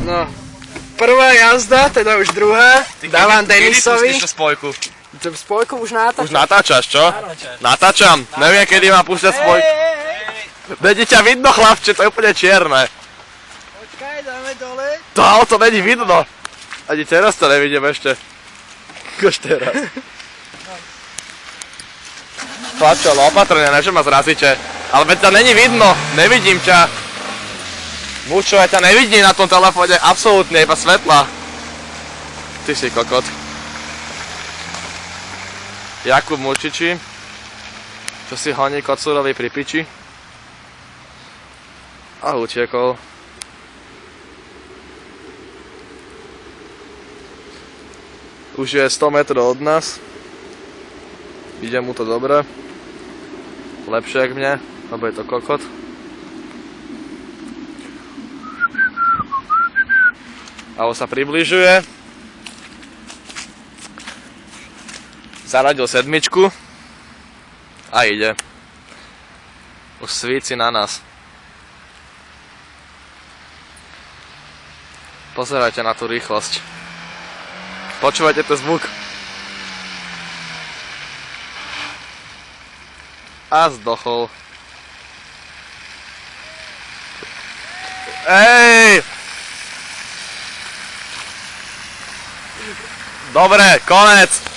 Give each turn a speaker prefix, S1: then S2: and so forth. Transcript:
S1: No. Prvá jazda, teda už druhá. Dávam Denisovi.
S2: Kedy pustíš tú spojku?
S1: Spojku už natáčam.
S2: Už natáčaš, čo? Natáčam. Neviem, kedy mám púšťať spojku. Není ťa vidno, chlapče, to je úplne čierne.
S1: Počkaj, dáme dole.
S2: To auto není vidno. Ani teraz to nevidím ešte. Kož teraz. Chlapče, ale opatrne, ne, že ma zrazíte. Ale veď ťa není vidno, nevidím ťa. Mučo, ja ťa nevidím na tom telefóne, absolútne, iba svetla. Ty si kokot. Jakub Mučiči, čo si honí Kocúrovi pri piči. A utiekol. Už je 100 metrov od nás. Ide mu to dobre. Lepšie jak mne, lebo je to kokot. A on sa približuje. Zaradil sedmičku. A ide. Už svíci na nás. Pozerajte na tú rýchlosť. Počúvajte ten zvuk. A zdochol. Ej! Dobre, konec!